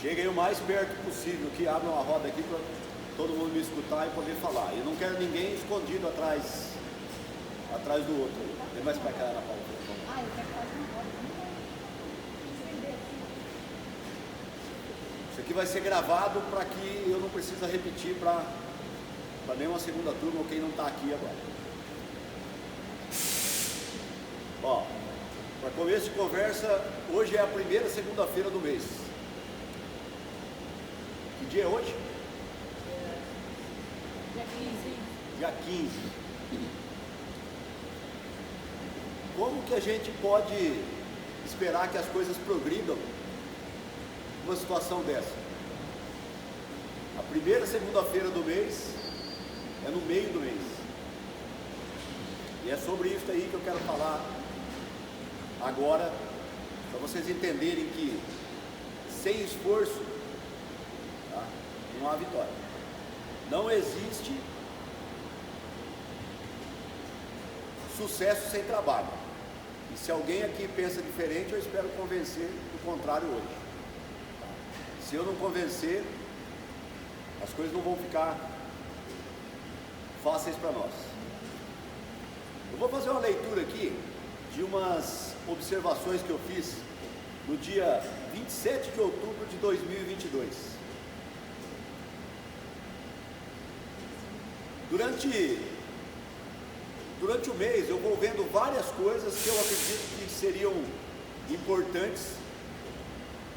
Cheguem o mais perto possível, que abram uma roda aqui para todo mundo me escutar e poder falar. Eu não quero ninguém escondido atrás do outro. Vem mais para cá, Ana Paula. Eu quero fazer uma roda. Isso aqui vai ser gravado para que eu não precise repetir para nenhuma segunda turma ou quem não está aqui agora. Ó, para começo de conversa, hoje é a primeira segunda-feira do mês. Que dia é hoje? Dia 15. Dia 15. Como que a gente pode esperar que as coisas progridam numa situação dessa? A primeira segunda-feira do mês é no meio do mês. E é sobre isso aí que eu quero falar agora, para vocês entenderem que sem esforço, tá, não há vitória. Não existe sucesso sem trabalho. E se alguém aqui pensa diferente, eu espero convencer do contrário hoje. Se eu não convencer, as coisas não vão ficar fáceis para nós. Eu vou fazer uma leitura aqui de umas observações que eu fiz no dia 27 de outubro de 2022. Durante o mês eu vou vendo várias coisas que eu acredito que seriam importantes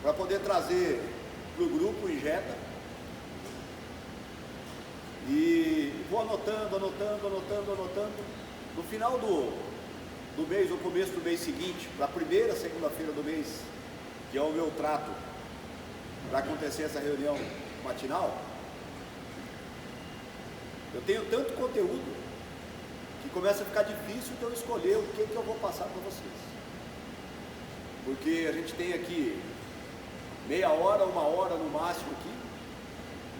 para poder trazer para o grupo Injeta, e vou anotando. No final do mês, ou começo do mês seguinte, para a primeira segunda-feira do mês, que é o meu trato para acontecer essa reunião matinal, eu tenho tanto conteúdo que começa a ficar difícil de eu escolher o que eu vou passar para vocês. Porque a gente tem aqui meia hora, uma hora no máximo aqui,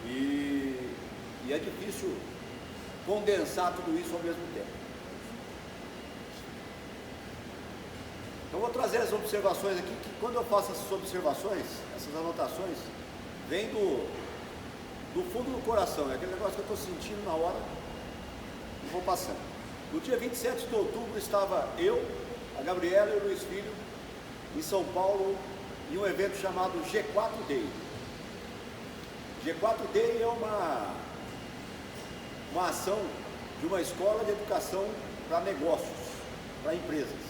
e é difícil condensar tudo isso ao mesmo tempo. Então vou trazer as observações aqui, que quando eu faço essas observações, essas anotações, vem do fundo do coração, é aquele negócio que eu estou sentindo na hora e vou passando. No dia 27 de outubro estava eu, a Gabriela e o Luiz Filho em São Paulo em um evento chamado G4 Day. G4 Day é uma ação de uma escola de educação para negócios, para empresas.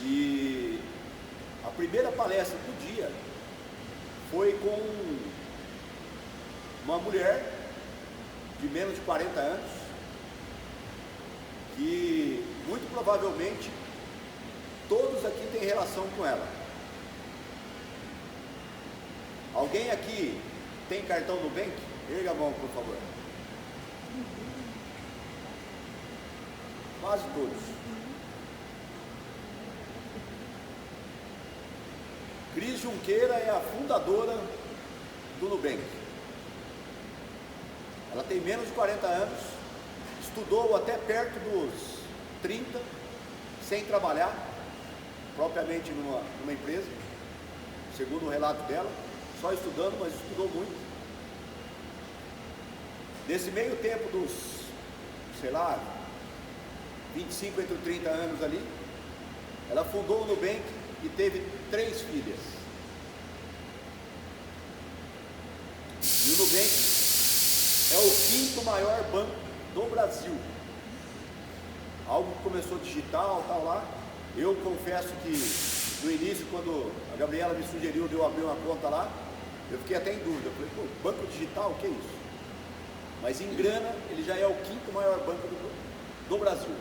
E a primeira palestra do dia foi com uma mulher de menos de 40 anos, que muito provavelmente todos aqui têm relação com ela. Alguém aqui tem cartão Nubank? Erga a mão, por favor. Quase todos. Cris Junqueira é a fundadora do Nubank. Ela tem menos de 40 anos, estudou até perto dos 30, sem trabalhar, propriamente numa empresa, segundo o relato dela, só estudando, mas estudou muito. Nesse meio tempo dos, 25 entre 30 anos ali, ela fundou o Nubank e teve 3 filhas. E o Nubank é o 5º maior banco do Brasil. Algo que começou digital, tal lá. Eu confesso que no início, quando a Gabriela me sugeriu de eu abrir uma conta lá, eu fiquei até em dúvida. Eu falei, pô, banco digital, o que é isso? Mas em grana, ele já é o 5º maior banco do Brasil.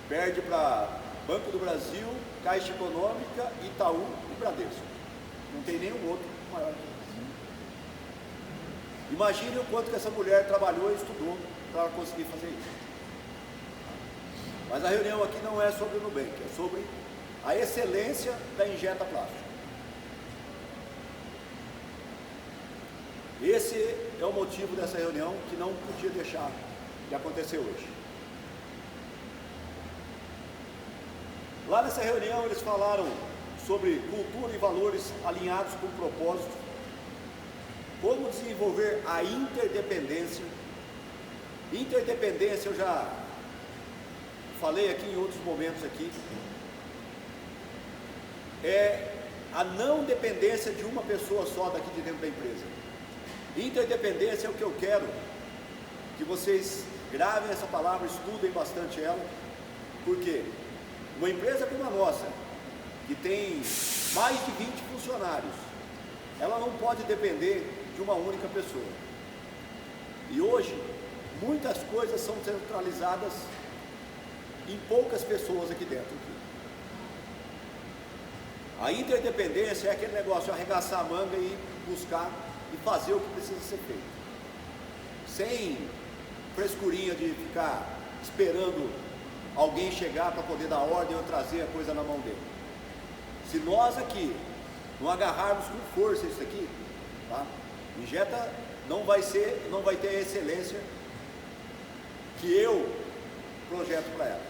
Perde para Banco do Brasil, Caixa Econômica, Itaú e Bradesco. Não tem nenhum outro maior que isso. Imagine o quanto que essa mulher trabalhou e estudou para conseguir fazer isso. Mas a reunião aqui não é sobre o Nubank, é sobre a excelência da Injeta Plástico. Esse é o motivo dessa reunião que não podia deixar de acontecer hoje. Lá nessa reunião eles falaram sobre cultura e valores alinhados com o propósito, como desenvolver a interdependência. Interdependência eu já falei aqui em outros momentos aqui, é a não dependência de uma pessoa só daqui de dentro da empresa. Interdependência é o que eu quero que vocês gravem essa palavra, estudem bastante ela, porque uma empresa como a nossa, que tem mais de 20 funcionários, ela não pode depender de uma única pessoa. E hoje, muitas coisas são centralizadas em poucas pessoas aqui dentro. A interdependência é aquele negócio de arregaçar a manga e buscar e fazer o que precisa ser feito, sem frescurinha de ficar esperando alguém chegar para poder dar ordem ou trazer a coisa na mão dele. Se nós aqui não agarrarmos com força isso aqui, tá? Injeta não vai ter a excelência que eu projeto para ela.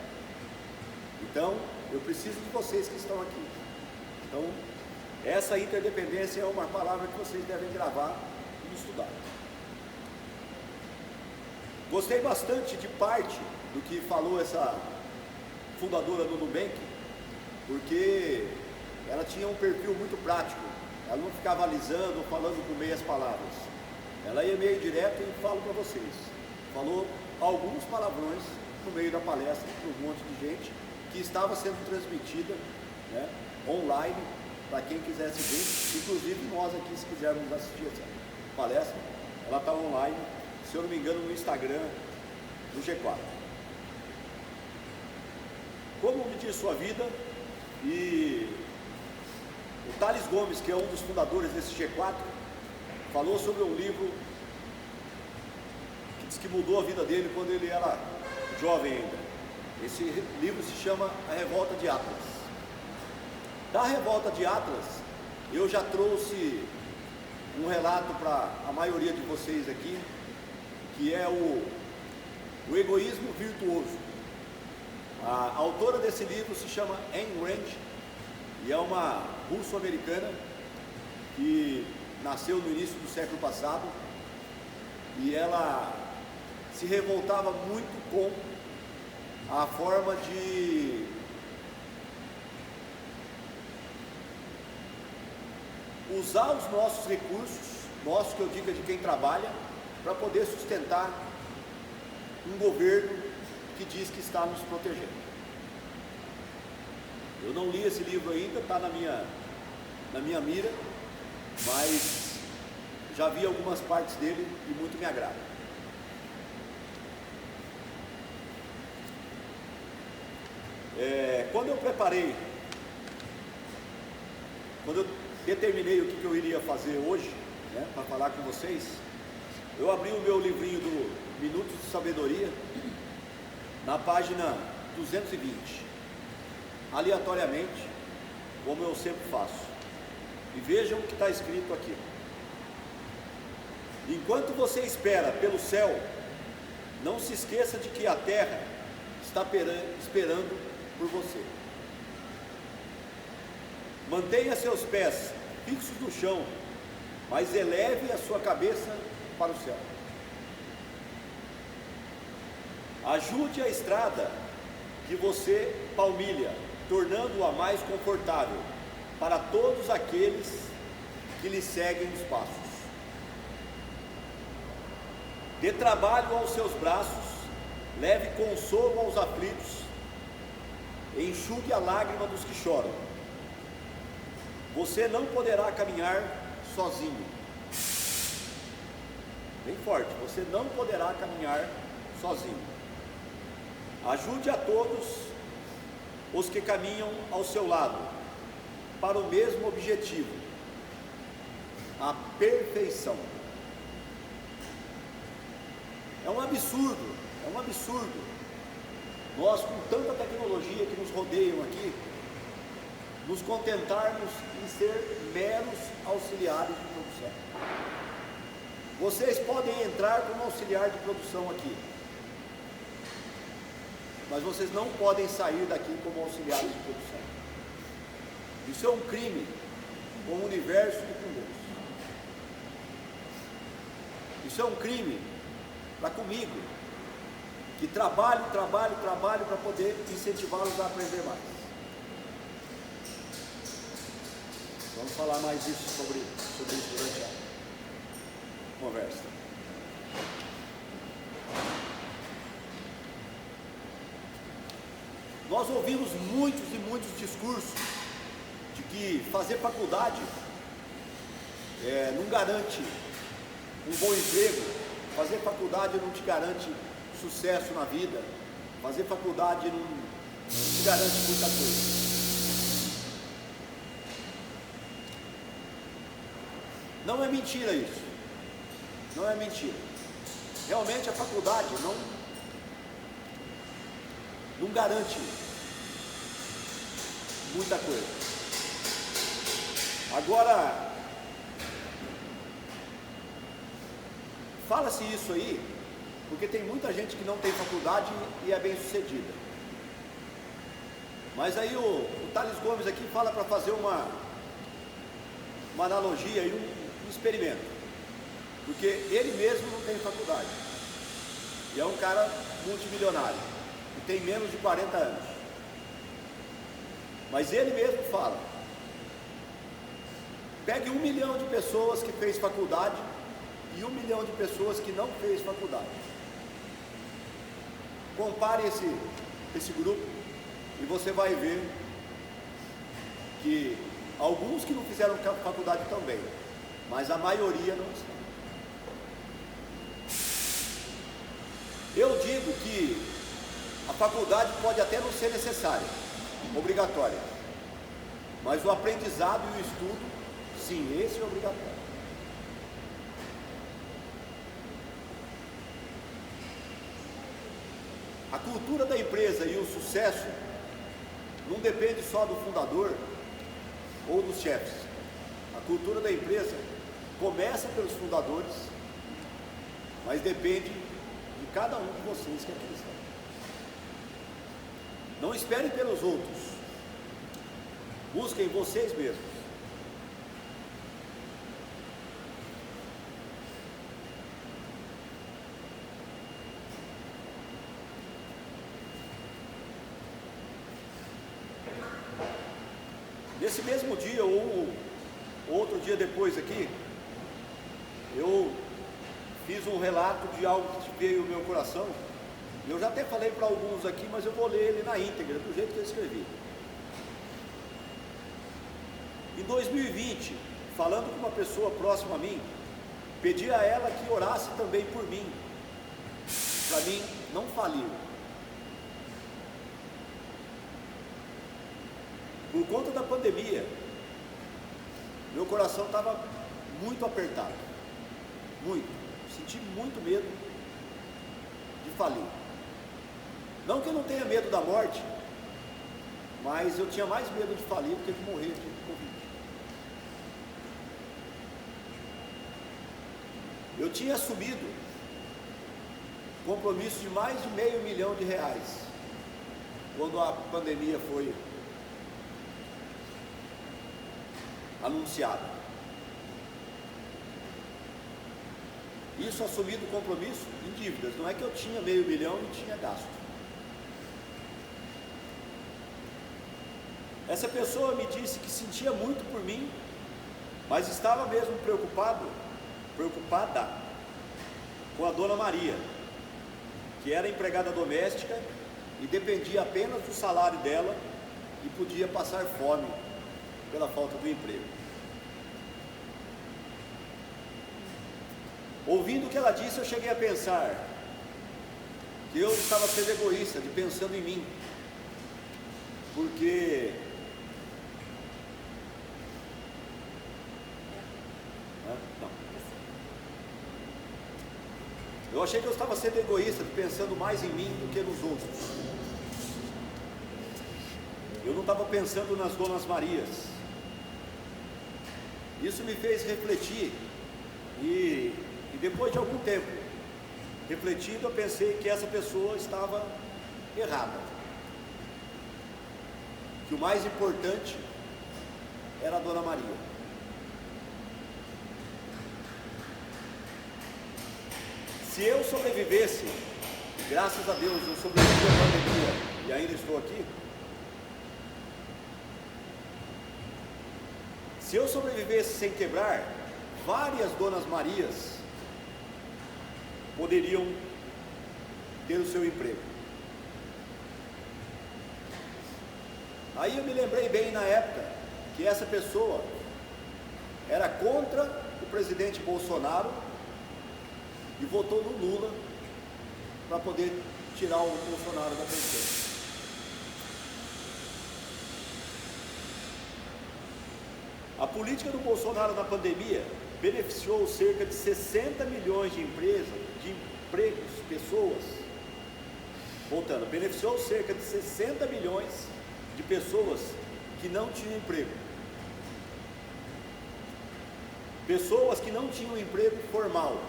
Então, eu preciso de vocês que estão aqui. Então, essa interdependência é uma palavra que vocês devem gravar e estudar. Gostei bastante de parte do que falou essa fundadora do Nubank, porque ela tinha um perfil muito prático. Ela não ficava alisando ou falando com meias palavras. Ela ia meio direto e falo para vocês. Falou alguns palavrões no meio da palestra para um monte de gente, que estava sendo transmitida, né, online, para quem quisesse ver, inclusive nós aqui, se quisermos assistir essa palestra, ela está online, se eu não me engano, no Instagram do G4. Como medir sua vida? E o Thales Gomes, que é um dos fundadores desse G4, falou sobre um livro que diz que mudou a vida dele quando ele era jovem ainda. Esse livro se chama A Revolta de Atlas. Da Revolta de Atlas, eu já trouxe um relato para a maioria de vocês aqui, que é o egoísmo virtuoso. A autora desse livro se chama Ayn Rand, e é uma russo-americana que nasceu no início do século passado, e ela se revoltava muito com a forma de usar os nossos recursos, nossos que eu digo é de quem trabalha, para poder sustentar um governo que diz que está nos protegendo. Eu não li esse livro ainda, está na minha mira, mas já vi algumas partes dele e muito me agrada. Quando eu determinei o que eu iria fazer hoje, né, para falar com vocês, eu abri o meu livrinho do Minutos de Sabedoria, na página 220, aleatoriamente, como eu sempre faço, e vejam o que está escrito aqui. Enquanto você espera pelo céu, não se esqueça de que a terra está esperando por você. Mantenha seus pés fixos no chão, mas eleve a sua cabeça para o céu. Ajude a estrada que você palmilha, tornando-a mais confortável para todos aqueles que lhe seguem os passos. Dê trabalho aos seus braços, leve consolo aos aflitos, enxugue a lágrima dos que choram. Você não poderá caminhar sozinho. Bem forte, você não poderá caminhar sozinho. Ajude a todos os que caminham ao seu lado, para o mesmo objetivo, a perfeição. É um absurdo, nós com tanta tecnologia que nos rodeiam aqui, nos contentarmos em ser meros auxiliares de produção. Vocês podem entrar como auxiliar de produção aqui, mas vocês não podem sair daqui como auxiliares de produção. Isso é um crime com o universo e com Deus. Isso é um crime para comigo, que trabalho para poder incentivá-los a aprender mais. Vamos falar mais sobre isso durante a conversa. Nós ouvimos muitos e muitos discursos de que fazer faculdade não garante um bom emprego, fazer faculdade não te garante sucesso na vida, fazer faculdade não te garante muita coisa. Não é mentira isso, não é mentira. Realmente a faculdade não garante muita coisa. Agora, fala-se isso aí, porque tem muita gente que não tem faculdade e é bem sucedida. Mas aí o Thales Gomes aqui fala para fazer uma analogia e um experimento, porque ele mesmo não tem faculdade e é um cara multimilionário e tem menos de 40 anos, mas ele mesmo fala: pegue 1 milhão de pessoas que fez faculdade e 1 milhão de pessoas que não fez faculdade, compare esse grupo e você vai ver que alguns que não fizeram faculdade também, mas a maioria não está. Eu digo que a faculdade pode até não ser necessária, obrigatória, mas o aprendizado e o estudo, sim, esse é obrigatório. A cultura da empresa e o sucesso não depende só do fundador ou dos chefes. A cultura da empresa começa pelos fundadores, mas depende de cada um de vocês que aqui estão. Não esperem pelos outros, busquem vocês mesmos. Nesse mesmo dia, ou outro dia depois aqui, eu fiz um relato de algo que veio ao meu coração. Eu já até falei para alguns aqui, mas eu vou ler ele na íntegra, do jeito que eu escrevi. Em 2020, falando com uma pessoa próxima a mim, pedi a ela que orasse também por mim, para mim não falir. Por conta da pandemia, meu coração estava muito apertado, muito, senti muito medo de falir. Não que eu não tenha medo da morte, mas eu tinha mais medo de falir do que de morrer de Covid. Eu tinha assumido compromisso de mais de R$500 milhão quando a pandemia foi anunciada. Isso assumido compromisso em dívidas, não é que eu tinha R$500 milhão e tinha gasto. Essa pessoa me disse que sentia muito por mim, mas estava mesmo preocupada com a dona Maria, que era empregada doméstica e dependia apenas do salário dela e podia passar fome pela falta do emprego. Ouvindo o que ela disse, eu cheguei a pensar que eu estava sendo egoísta, pensando em mim, porque eu achei que eu estava sendo egoísta, pensando mais em mim do que nos outros. Eu não estava pensando nas Donas Marias. Isso me fez refletir e depois de algum tempo, refletindo, eu pensei que essa pessoa estava errada. Que o mais importante era a Dona Maria. Se eu sobrevivesse, graças a Deus eu sobrevivi à pandemia e ainda estou aqui. Se eu sobrevivesse sem quebrar, várias Donas Marias poderiam ter o seu emprego. Aí eu me lembrei bem na época que essa pessoa era contra o presidente Bolsonaro e votou no Lula para poder tirar o Bolsonaro da presidência. A política do Bolsonaro na pandemia beneficiou cerca de 60 milhões de empresas, de empregos, pessoas. Voltando, beneficiou cerca de 60 milhões de pessoas que não tinham emprego. Pessoas que não tinham emprego formal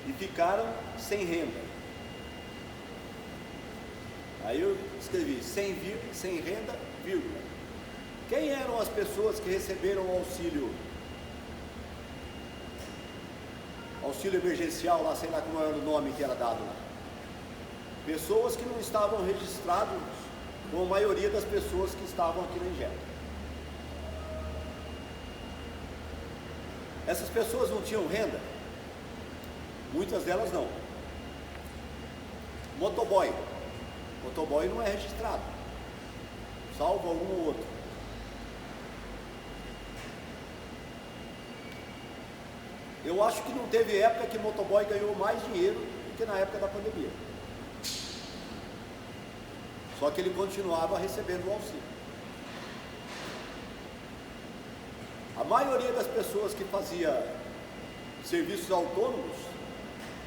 e ficaram sem renda. Aí eu escrevi sem renda, vírgula. Quem eram as pessoas que receberam o auxílio emergencial lá, sei lá como era o nome que era dado lá? Pessoas que não estavam registradas como a maioria das pessoas que estavam aqui na Ingeta. Essas pessoas não tinham renda? Muitas delas não. Motoboy não é registrado, salvo algum ou outro. Eu acho que não teve época que motoboy ganhou mais dinheiro do que na época da pandemia. Só que ele continuava recebendo o auxílio. A maioria das pessoas que fazia serviços autônomos,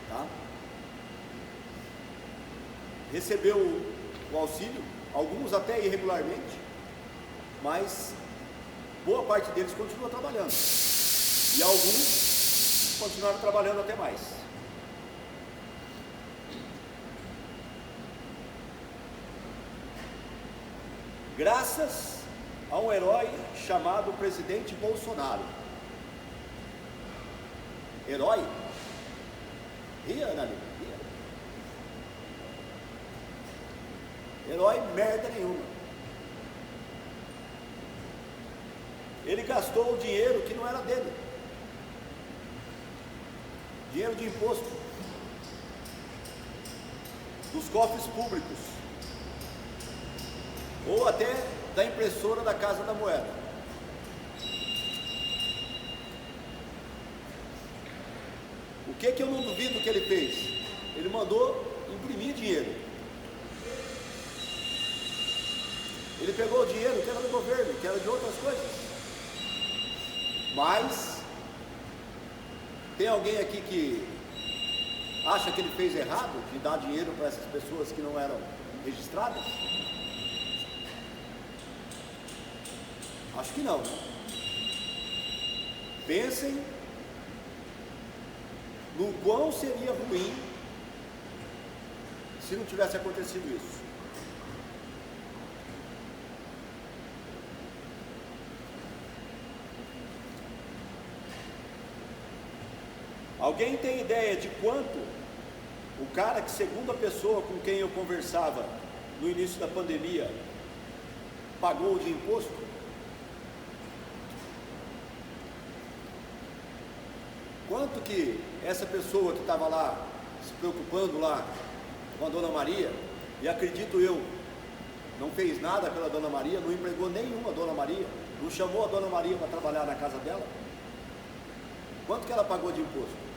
tá, recebeu o auxílio, alguns até irregularmente, mas boa parte deles continua trabalhando. E alguns continuaram trabalhando até mais. Graças a um herói chamado presidente Bolsonaro. Herói? Ria, Ana, ria. Herói merda nenhuma. Ele gastou o dinheiro que não era dele. Dinheiro de imposto dos cofres públicos ou até da impressora da Casa da Moeda. O que eu não duvido que ele fez? Ele mandou imprimir dinheiro. Ele pegou o dinheiro que era do governo, que era de outras coisas. Mas tem alguém aqui que acha que ele fez errado de dar dinheiro para essas pessoas que não eram registradas? Acho que não. Pensem no quão seria ruim se não tivesse acontecido isso. Alguém tem ideia de quanto o cara que, segundo a pessoa com quem eu conversava no início da pandemia, pagou de imposto? Quanto que essa pessoa que estava lá, se preocupando lá com a Dona Maria, e acredito eu, não fez nada pela Dona Maria, não empregou nenhuma Dona Maria, não chamou a Dona Maria para trabalhar na casa dela? Quanto que ela pagou de imposto?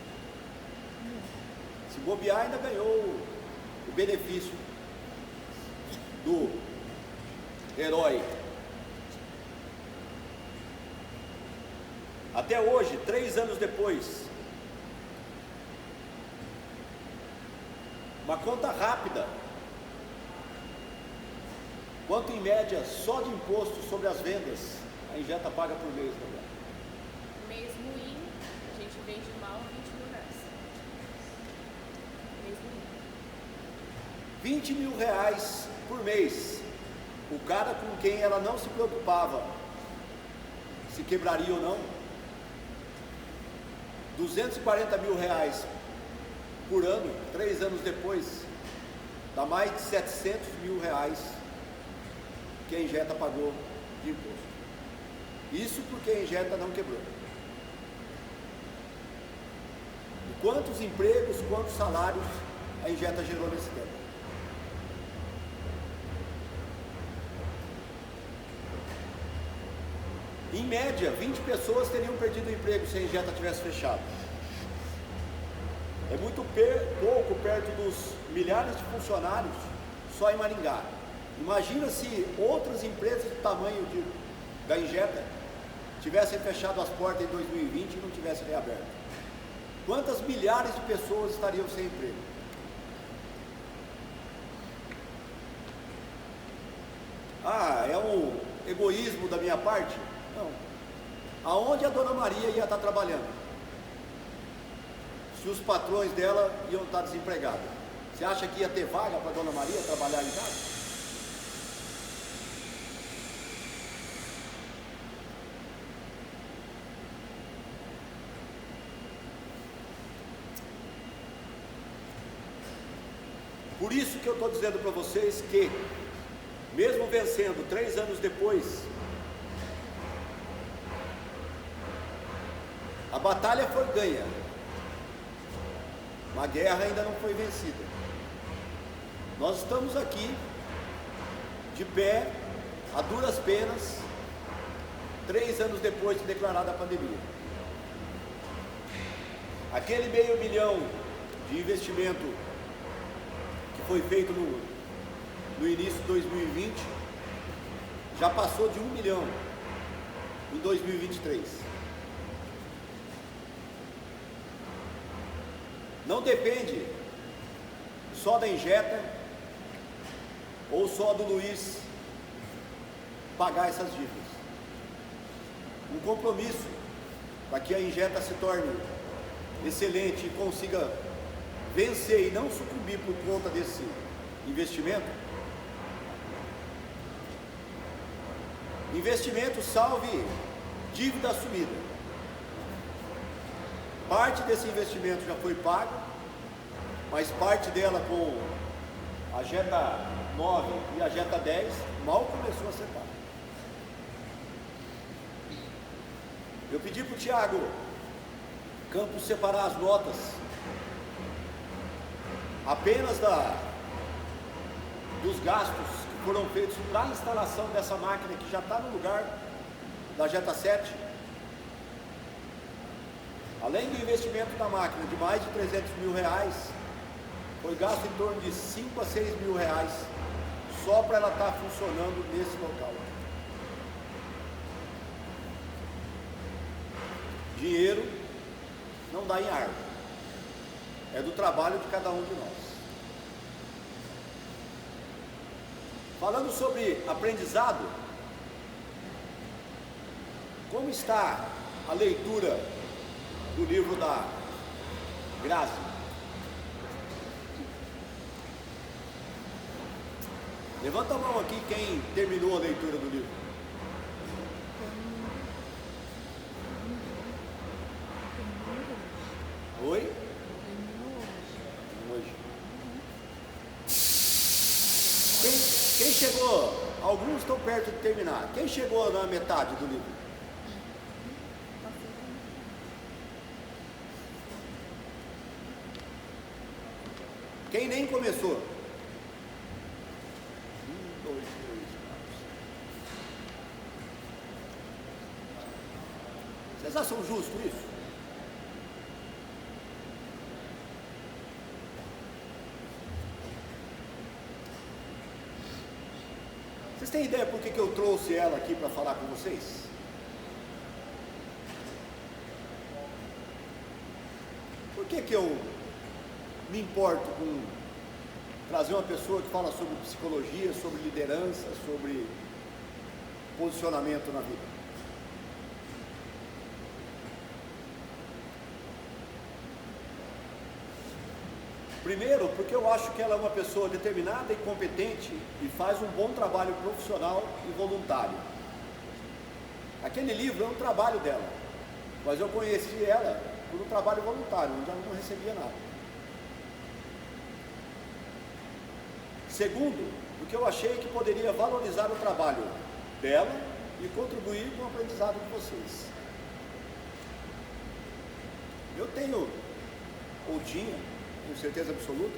Se bobear, ainda ganhou o benefício do herói. Até hoje, 3 anos depois, uma conta rápida, quanto em média só de imposto sobre as vendas a Ingeta paga por mês, né? Mês ruim, a gente vende mal 20 mil reais. Mês ruim. 20 mil reais por mês. o cara com quem ela não se preocupava se quebraria ou não, 240 mil reais por ano, 3 anos depois, dá mais de 700 mil reais que a Injeta pagou de imposto. Isso porque a Injeta não quebrou. E quantos empregos, quantos salários a Injeta gerou nesse tempo? Em média, 20 pessoas teriam perdido o emprego se a Injeta tivesse fechado. É muito pouco perto dos milhares de funcionários só em Maringá. Imagina se outras empresas do tamanho da Injeta tivessem fechado as portas em 2020 e não tivessem reaberto. Quantas milhares de pessoas estariam sem emprego? Ah, é um egoísmo da minha parte? Não. Aonde a Dona Maria ia estar trabalhando? Se os patrões dela iam estar desempregados. Você acha que ia ter vaga para a Dona Maria trabalhar em casa? Por isso que eu estou dizendo para vocês que, mesmo vencendo 3 anos depois, a batalha foi ganha. A guerra ainda não foi vencida. Nós estamos aqui, de pé, a duras penas, 3 anos depois de declarada a pandemia. Aquele $500 milhão de investimento que foi feito no início de 2020, já passou de 1 milhão em 2023. Não depende só da Injeta ou só do Luiz pagar essas dívidas. Um compromisso para que a Injeta se torne excelente e consiga vencer e não sucumbir por conta desse investimento. Investimento salve dívida assumida. Parte desse investimento já foi pago, mas parte dela com a Jetta 9 e a Jetta 10 mal começou a ser paga. Eu pedi para o Thiago Campos separar as notas apenas dos gastos que foram feitos para a instalação dessa máquina que já está no lugar da Jetta 7. Além do investimento da máquina de mais de 300 mil reais, foi gasto em torno de 5 a 6 mil reais só para ela estar funcionando nesse local. Dinheiro não dá em árvore, é do trabalho de cada um de nós. Falando sobre aprendizado, como está a leitura do livro da Grazi? Levanta a mão aqui quem terminou a leitura do livro. Oi? Hoje. Quem chegou? Alguns estão perto de terminar. Quem chegou na metade do livro? Quem nem começou? 1, 2, 3, 4. Vocês acham justo isso? Vocês têm ideia por que eu trouxe ela aqui para falar com vocês? Por que eu me importo com trazer uma pessoa que fala sobre psicologia, sobre liderança, sobre posicionamento na vida? Primeiro, porque eu acho que ela é uma pessoa determinada e competente e faz um bom trabalho profissional e voluntário. Aquele livro é um trabalho dela, mas eu conheci ela por um trabalho voluntário, onde ela não recebia nada. Segundo, porque eu achei que poderia valorizar o trabalho dela e contribuir com o aprendizado de vocês. Eu tenho, ou tinha, com certeza absoluta,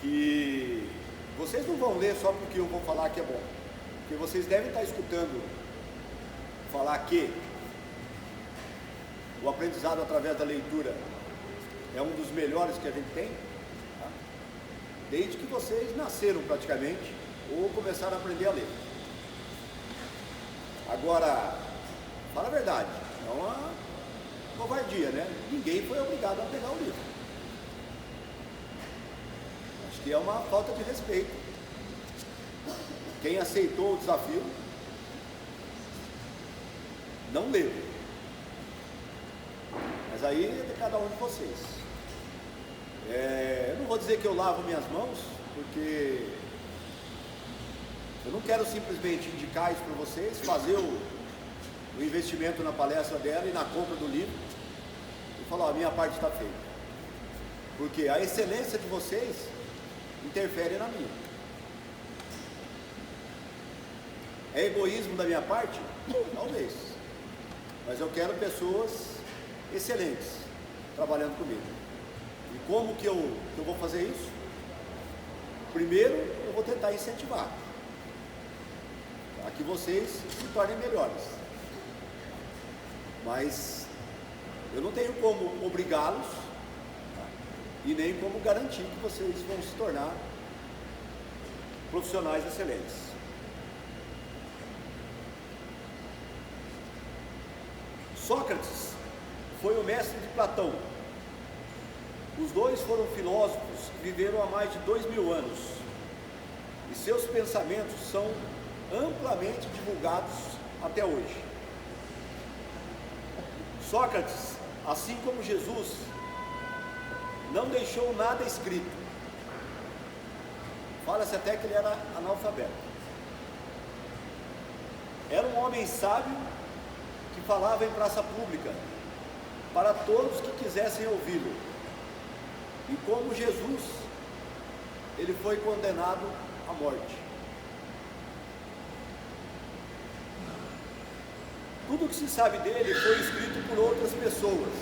que vocês não vão ler só porque eu vou falar que é bom, porque vocês devem estar escutando falar que o aprendizado através da leitura é um dos melhores que a gente tem, tá? Desde que vocês nasceram praticamente, ou começaram a aprender a ler. Agora, fala a verdade, é uma covardia, né? Ninguém foi obrigado a pegar o livro. Acho que é uma falta de respeito. Quem aceitou o desafio não leu. Mas aí é de cada um de vocês. Eu não vou dizer que eu lavo minhas mãos, porque eu não quero simplesmente indicar isso para vocês, fazer o investimento na palestra dela e na compra do livro e falar, a minha parte está feita. Porque a excelência de vocês interfere na minha. É egoísmo da minha parte? Talvez. Mas eu quero pessoas excelentes trabalhando comigo. E como que eu vou fazer isso? Primeiro, eu vou tentar incentivar para que vocês se tornem melhores. Mas eu não tenho como obrigá-los, tá? E nem como garantir que vocês vão se tornar profissionais excelentes. Sócrates foi o mestre de Platão. Os dois foram filósofos que viveram há mais de 2000 anos. E seus pensamentos são amplamente divulgados até hoje. Sócrates, assim como Jesus, não deixou nada escrito. Fala-se até que ele era analfabeto. Era um homem sábio que falava em praça pública para todos que quisessem ouvi-lo. E como Jesus, ele foi condenado à morte. Tudo o que se sabe dele foi escrito por outras pessoas,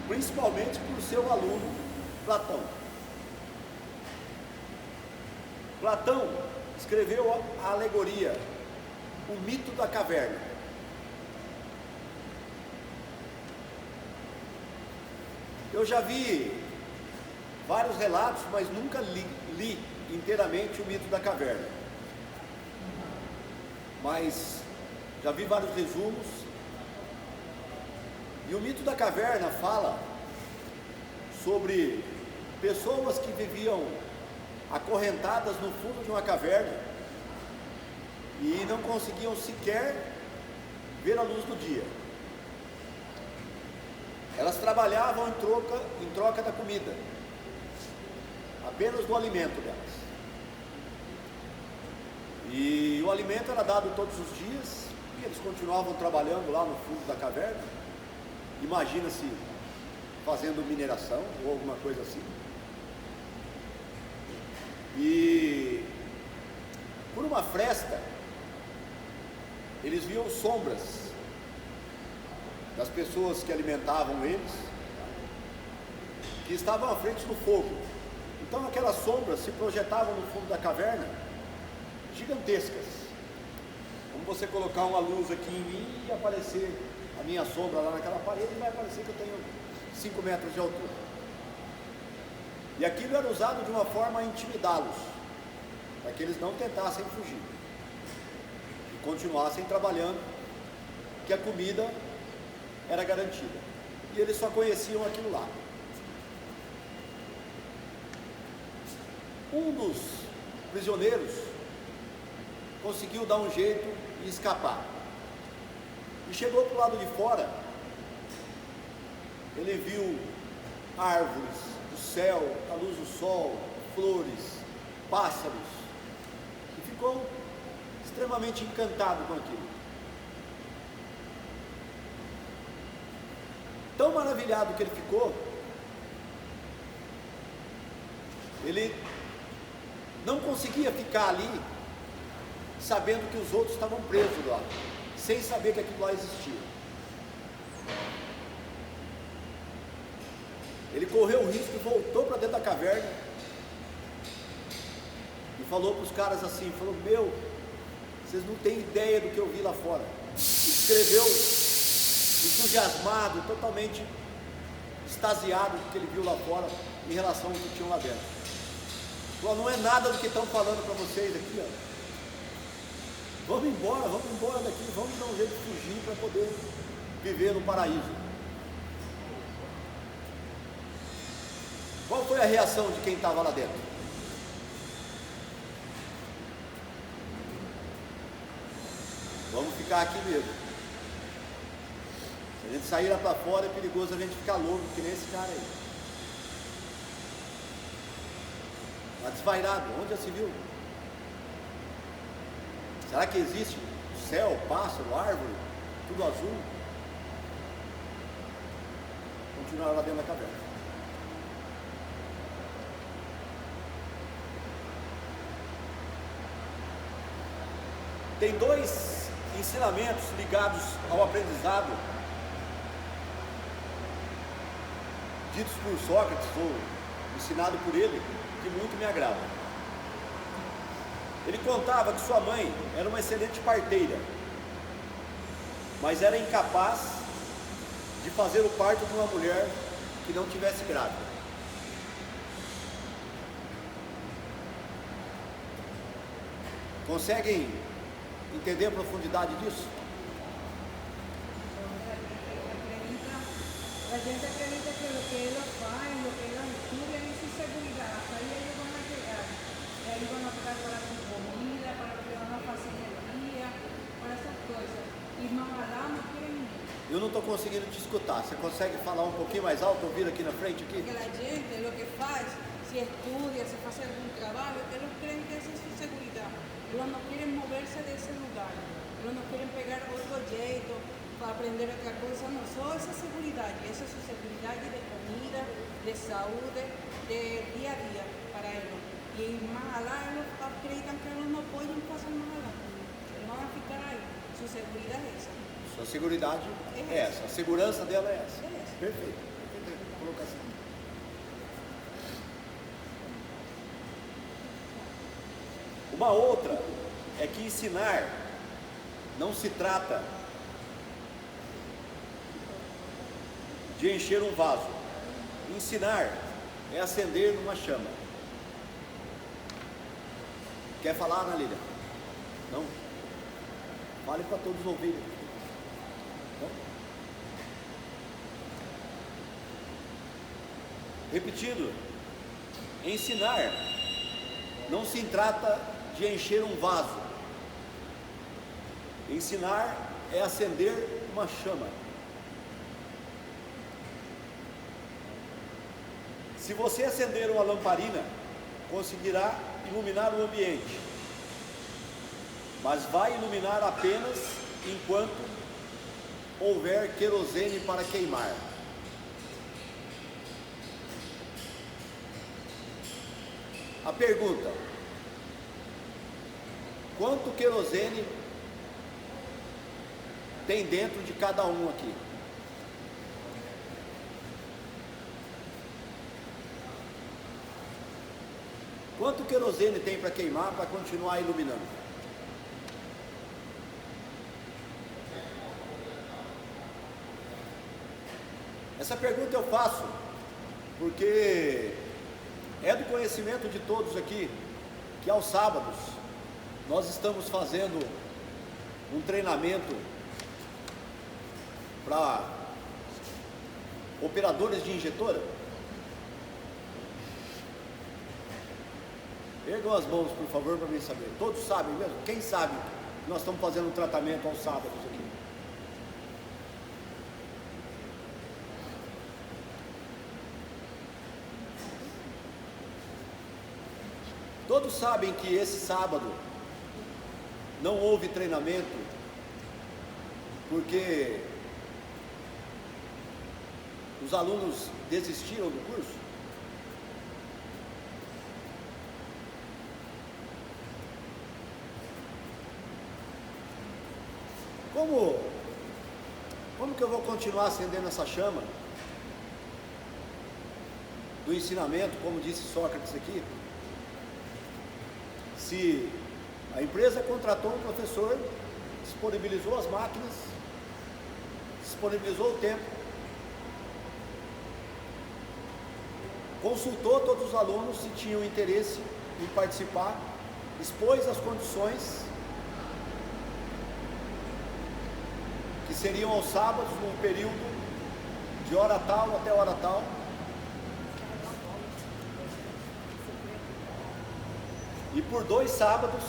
principalmente por seu aluno Platão. Platão escreveu a alegoria, o mito da caverna. Eu já vi vários relatos, mas nunca li inteiramente o mito da caverna. Mas já vi vários resumos. E o mito da caverna fala sobre pessoas que viviam acorrentadas no fundo de uma caverna e não conseguiam sequer ver a luz do dia. Elas trabalhavam em troca da comida, apenas do alimento delas. E o alimento era dado todos os dias, e eles continuavam trabalhando lá no fundo da caverna. Imagina-se fazendo mineração ou alguma coisa assim. E por uma fresta, eles viam sombras das pessoas que alimentavam eles, que estavam à frente do fogo. Então aquelas sombras se projetavam no fundo da caverna, gigantescas. Como você colocar uma luz aqui em mim e aparecer a minha sombra lá naquela parede, vai parecer que eu tenho 5 metros de altura. E aquilo era usado de uma forma a intimidá-los, para que eles não tentassem fugir e continuassem trabalhando, que a comida era garantida. E eles só conheciam aquilo lá. Um dos prisioneiros conseguiu dar um jeito e escapar. E chegou para o lado de fora. Ele viu árvores, o céu, a luz do sol, flores, pássaros, e ficou extremamente encantado com aquilo. Tão maravilhado que ele ficou, ele não conseguia ficar ali sabendo que os outros estavam presos lá, sem saber que aquilo lá existia. Ele correu o risco e voltou para dentro da caverna e falou para os caras assim, falou, meu, vocês não têm ideia do que eu vi lá fora. E escreveu entusiasmado, totalmente extasiado do que ele viu lá fora em relação ao que tinham lá dentro. Falou, não é nada do que estão falando para vocês aqui, ó. Vamos embora daqui, vamos dar um jeito de fugir para poder viver no paraíso. Qual foi a reação de quem estava lá dentro? Vamos ficar aqui mesmo. Se a gente sair lá para fora é perigoso a gente ficar louco, que nem esse cara aí. Está desvairado, onde já se viu? Será que existe céu, pássaro, árvore, tudo azul? Continuaram lá dentro da caverna. Tem dois ensinamentos ligados ao aprendizado, ditos por Sócrates ou ensinado por ele, que muito me agradam. Ele contava que sua mãe era uma excelente parteira, mas era incapaz de fazer o parto de uma mulher que não tivesse grávida. Conseguem entender a profundidade disso? La gente acredita que lo que ellos hacen, lo que ellos estudian es su seguridad, hasta ahí ellos van a llegar. Y ahí van a pagar para su comida, para lo que van a hacer en el día, para esas cosas. Y más allá no quieren ir. Eu não estou conseguindo te escutar. Você consegue falar um pouquinho mais alto, ouvir aqui na frente? Aqui? Porque la gente lo que faz, si estudia, si hace algún trabajo, ellos creen que esa es su seguridad. Ellos no quieren moverse de ese lugar. Ellos no quieren pegar otro jeito para aprender otra cosa, no, solo esa seguridad, y esa es su seguridad de comida, de salud, de día a día para ellos. Y más allá ellos acreditan que ellos no pueden pasar más allá, ellos van a ficar ahí, su seguridad es esa. Sua seguridade é essa, a segurança dela é essa. É essa. Perfeito. Perfeita colocação. Uma outra é que ensinar não se trata de encher um vaso. Ensinar é acender uma chama. Quer falar, Ana Lília? Não? Fale para todos ouvirem. Não? Repetindo, ensinar não se trata de encher um vaso. Ensinar é acender uma chama. Se você acender uma lamparina, conseguirá iluminar o ambiente, mas vai iluminar apenas enquanto houver querosene para queimar. A pergunta: quanto querosene tem dentro de cada um aqui? Quanto querosene tem para queimar para continuar iluminando? Essa pergunta eu faço porque é do conhecimento de todos aqui que aos sábados nós estamos fazendo um treinamento para operadores de injetora. Ergam as mãos, por favor, para mim saber. Todos sabem mesmo? Quem sabe que nós estamos fazendo um tratamento aos sábados aqui? Todos sabem que esse sábado não houve treinamento, porque os alunos desistiram do curso. Como que eu vou continuar acendendo essa chama do ensinamento, como disse Sócrates aqui, se a empresa contratou um professor, disponibilizou as máquinas, disponibilizou o tempo, consultou todos os alunos se tinham interesse em participar, expôs as condições, que seriam aos sábados, num período de hora tal até hora tal. E por 2 sábados,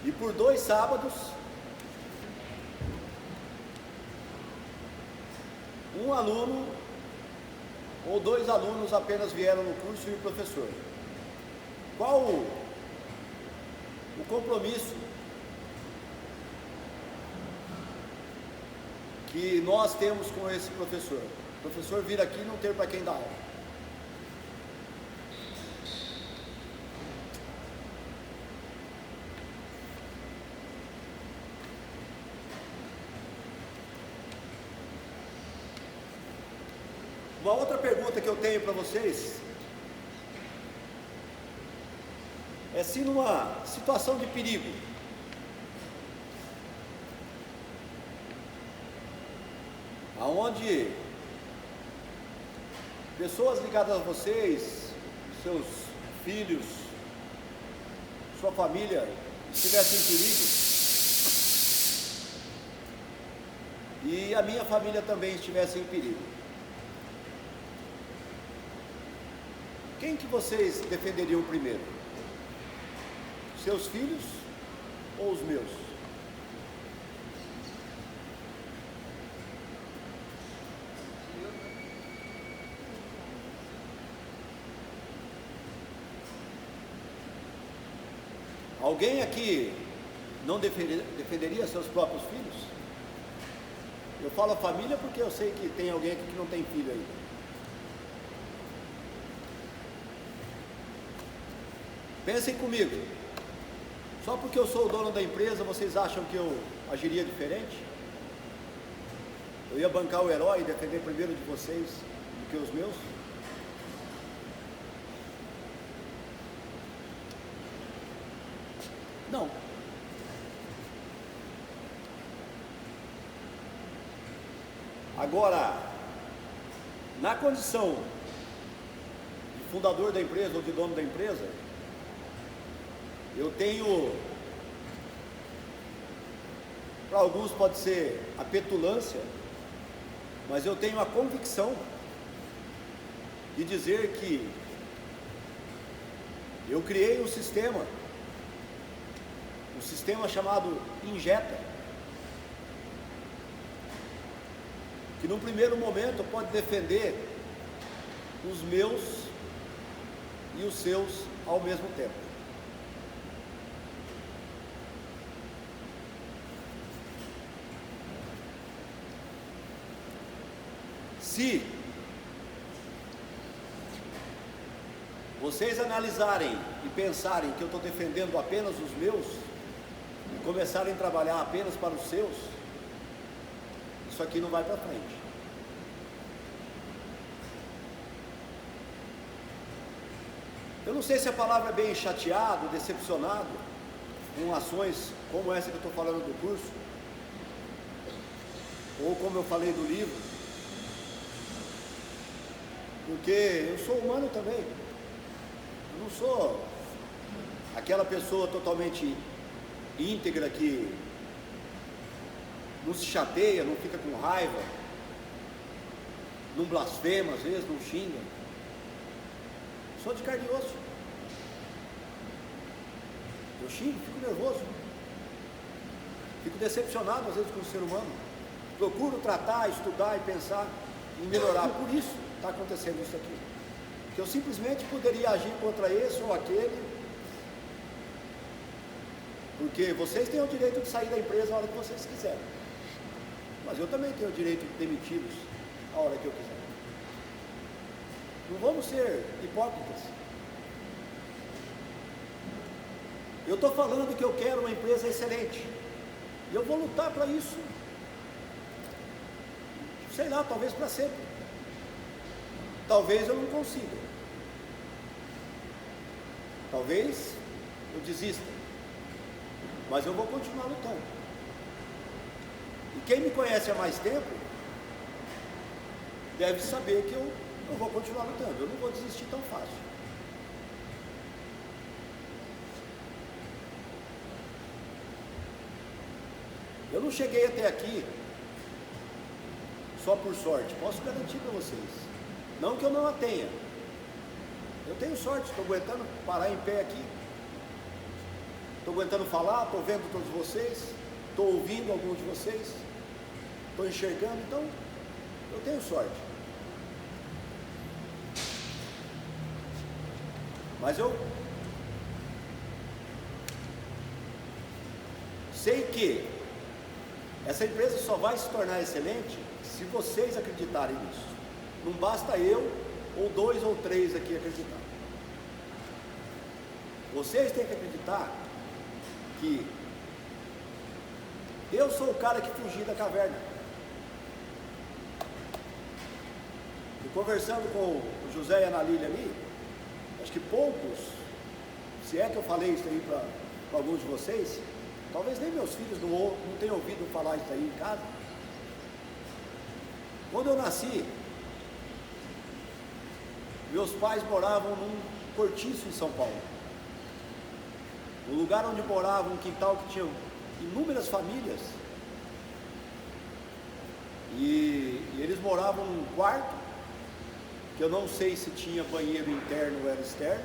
e por 2 sábados, um aluno ou 2 alunos apenas vieram no curso e o professor. Qual o compromisso que nós temos com esse professor? O professor vir aqui e não ter para quem dar aula. Uma outra pergunta que eu tenho para vocês é se numa situação de perigo, aonde pessoas ligadas a vocês, seus filhos, sua família estivessem em perigo e a minha família também estivesse em perigo, quem que vocês defenderiam primeiro? Seus filhos ou os meus? Alguém aqui não defenderia seus próprios filhos? Eu falo família porque eu sei que tem alguém aqui que não tem filho ainda. Pensem comigo, só porque eu sou o dono da empresa, vocês acham que eu agiria diferente? Eu ia bancar o herói e defender primeiro de vocês do que os meus? Não. Agora, na condição de fundador da empresa ou de dono da empresa, eu tenho, para alguns pode ser a petulância, mas eu tenho a convicção de dizer que eu criei um sistema chamado Injeta, que num primeiro momento pode defender os meus e os seus ao mesmo tempo. Se vocês analisarem e pensarem que eu estou defendendo apenas os meus e começarem a trabalhar apenas para os seus, isso aqui não vai para frente. Eu não sei se a palavra é bem chateado, decepcionado com ações como essa que eu estou falando do curso, ou como eu falei do livro, porque eu sou humano também. Eu não sou aquela pessoa totalmente íntegra que não se chateia, não fica com raiva, não blasfema às vezes, não xinga. Sou de carne e osso. Eu xingo, fico nervoso, Fico decepcionado às vezes com o ser humano. Procuro tratar, estudar e pensar em melhorar. Por isso está acontecendo isso aqui. Que eu simplesmente poderia agir contra esse ou aquele, porque vocês têm o direito de sair da empresa a hora que vocês quiserem, mas eu também tenho o direito de demiti-los a hora que eu quiser. Não vamos ser hipócritas. Eu estou falando que eu quero uma empresa excelente, e eu vou lutar para isso, sei lá, talvez para sempre. Talvez eu não consiga. Talvez eu desista. Mas eu vou continuar lutando. E quem me conhece há mais tempo deve saber que eu vou continuar lutando. Eu não vou desistir tão fácil. Eu não cheguei até aqui só por sorte. Posso garantir para vocês. Não que eu não a tenha. Eu tenho sorte, estou aguentando parar em pé aqui. Estou aguentando falar, estou vendo todos vocês, estou ouvindo alguns de vocês, estou enxergando, então eu tenho sorte. Mas eu sei que essa empresa só vai se tornar excelente se vocês acreditarem nisso. Não basta eu ou 2 ou 3 aqui acreditar. Vocês têm que acreditar que eu sou o cara que fugi da caverna. E conversando com o José e a Ana Lília ali, acho que poucos, se é que eu falei isso aí para alguns de vocês, talvez nem meus filhos não tenham ouvido falar isso aí em casa. Quando eu nasci, meus pais moravam num cortiço em São Paulo. Um lugar onde morava, um quintal que tinha inúmeras famílias. E eles moravam num quarto, que eu não sei se tinha banheiro interno ou era externo,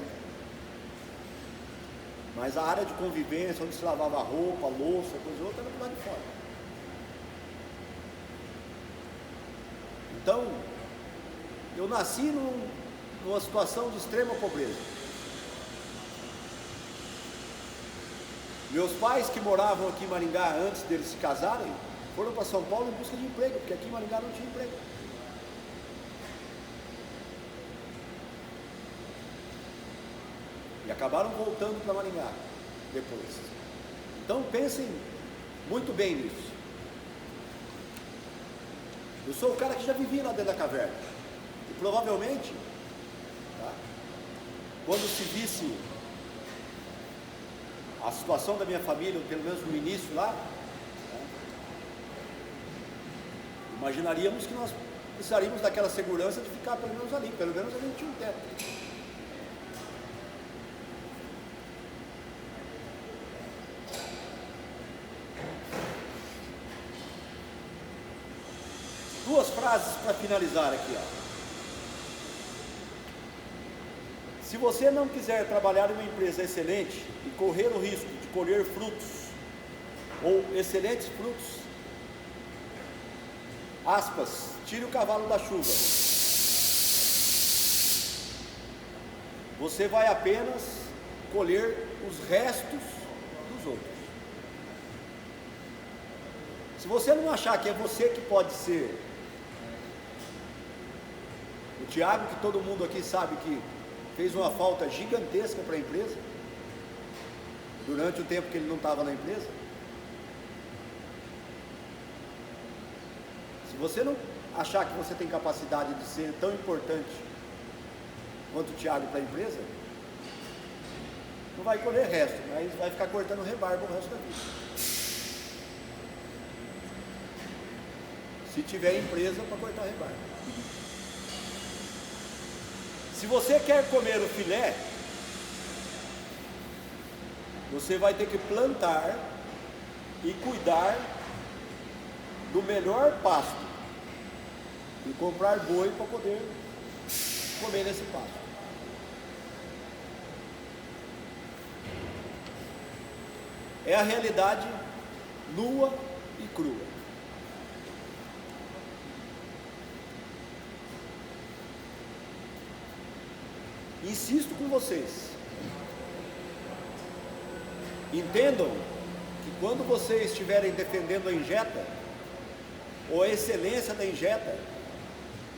mas a área de convivência, onde se lavava roupa, louça, coisa outra, era do lado de fora. Então, eu nasci numa situação de extrema pobreza. Meus pais, que moravam aqui em Maringá antes deles se casarem, foram para São Paulo em busca de emprego, porque aqui em Maringá não tinha emprego. E acabaram voltando para Maringá depois. Então pensem muito bem nisso. Eu sou o cara que já vivia lá dentro da caverna. E provavelmente, tá, quando se visse a situação da minha família, pelo menos no início lá, né, imaginaríamos que nós precisaríamos daquela segurança de ficar pelo menos ali, pelo menos a gente tinha um teto. Duas frases para finalizar aqui, ó. Se você não quiser trabalhar em uma empresa excelente e correr o risco de colher frutos, ou excelentes frutos, aspas, tire o cavalo da chuva. Você vai apenas colher os restos dos outros. Se você não achar que é você que pode ser o Tiago, que todo mundo aqui sabe que fez uma falta gigantesca para a empresa, durante o tempo que ele não estava na empresa. Se você não achar que você tem capacidade de ser tão importante quanto o Tiago para a empresa, não vai colher resto, mas vai ficar cortando rebarba o resto da vida. Se tiver empresa para cortar rebarba. Se você quer comer o filé, você vai ter que plantar e cuidar do melhor pasto e comprar boi para poder comer nesse pasto. É a realidade nua e crua. Insisto com vocês, entendam que quando vocês estiverem defendendo a Injeta, ou a excelência da Injeta,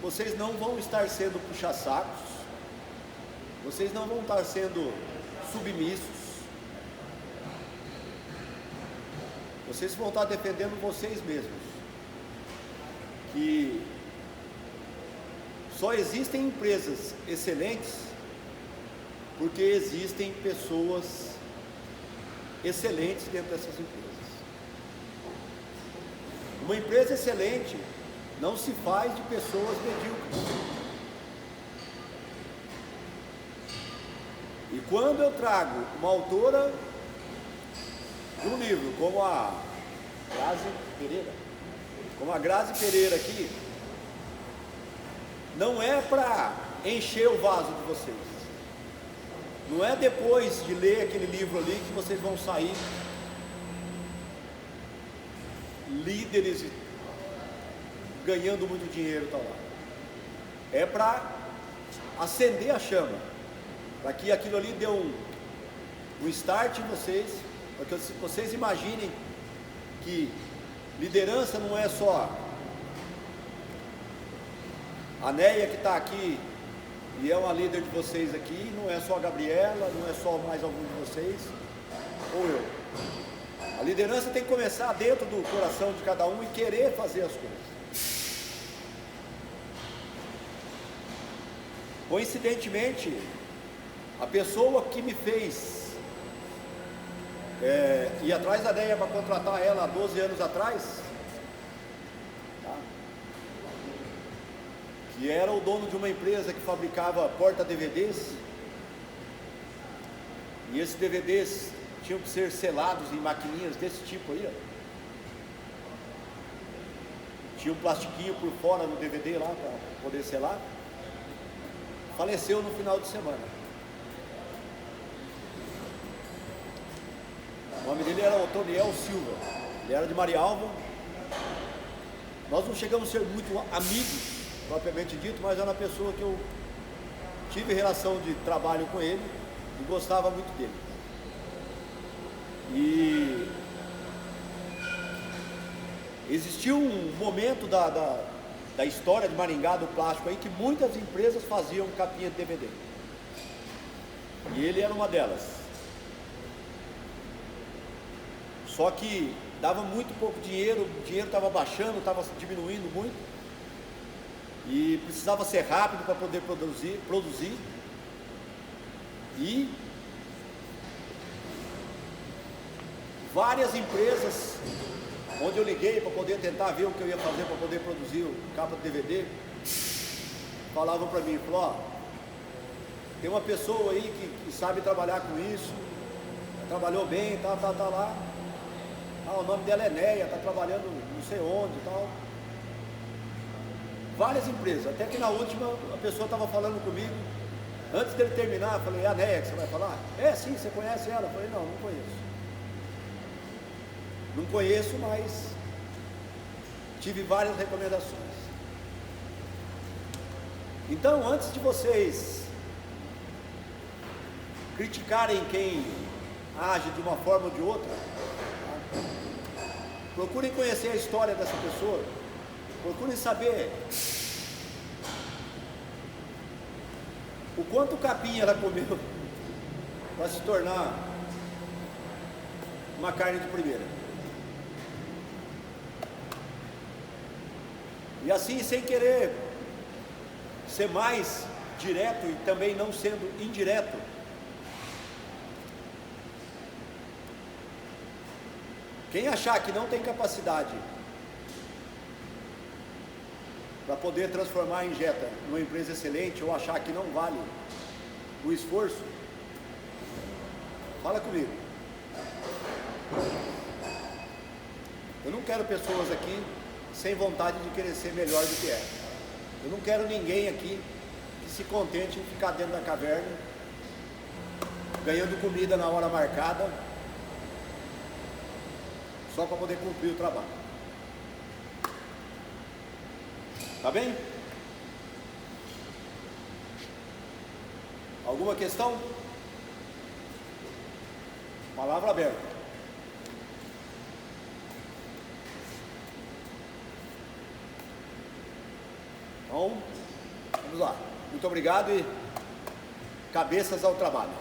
vocês não vão estar sendo puxa-sacos, vocês não vão estar sendo submissos, vocês vão estar defendendo vocês mesmos, que só existem empresas excelentes porque existem pessoas excelentes dentro dessas empresas. Uma empresa excelente não se faz de pessoas medíocres. E quando eu trago uma autora de um livro como a Grazi Pereira aqui, não é para encher o vaso de vocês. Não é depois de ler aquele livro ali que vocês vão sair líderes e ganhando muito dinheiro, tá lá. É para acender a chama, para que aquilo ali dê um start em vocês, para que vocês imaginem que liderança não é só a Neia que está aqui e é uma líder de vocês aqui, não é só a Gabriela, não é só mais algum de vocês, ou eu. A liderança tem que começar dentro do coração de cada um e querer fazer as coisas. Coincidentemente, a pessoa que me fez ir atrás da Neia para contratar ela há 12 anos atrás, que era o dono de uma empresa que fabricava porta-DVDs, e esses DVDs tinham que ser selados em maquininhas desse tipo aí, ó. Tinha um plastiquinho por fora no DVD lá para poder selar. Faleceu no final de semana. O nome dele era Otoniel Silva, ele era de Marialva. Nós não chegamos a ser muito amigos, propriamente dito, mas era uma pessoa que eu tive relação de trabalho com ele e gostava muito dele. E existiu um momento da história de Maringá do plástico aí que muitas empresas faziam capinha de DVD. E ele era uma delas. Só que dava muito pouco dinheiro, o dinheiro estava baixando, estava diminuindo muito. E precisava ser rápido para poder produzir. E várias empresas onde eu liguei para poder tentar ver o que eu ia fazer para poder produzir o capa de DVD, falavam para mim, falou, tem uma pessoa aí que sabe trabalhar com isso, trabalhou bem, tá lá, o nome dela é Neia, está trabalhando não sei onde e tal. Várias empresas, até que na última a pessoa estava falando comigo, antes dele terminar, eu falei, a Neia que você vai falar? Sim, você conhece ela? Eu falei, não conheço. Não conheço, mas tive várias recomendações. Então, antes de vocês criticarem quem age de uma forma ou de outra, procurem conhecer a história dessa pessoa, procurem saber o quanto capim ela comeu para se tornar uma carne de primeira. E assim, sem querer ser mais direto e também não sendo indireto, quem achar que não tem capacidade para poder transformar a Injeta numa empresa excelente, ou achar que não vale o esforço, fala comigo. Eu não quero pessoas aqui sem vontade de querer ser melhor do que é. Eu não quero ninguém aqui que se contente em ficar dentro da caverna, ganhando comida na hora marcada, só para poder cumprir o trabalho. Tá bem? Alguma questão? Palavra aberta. Então, vamos lá. Muito obrigado e cabeças ao trabalho.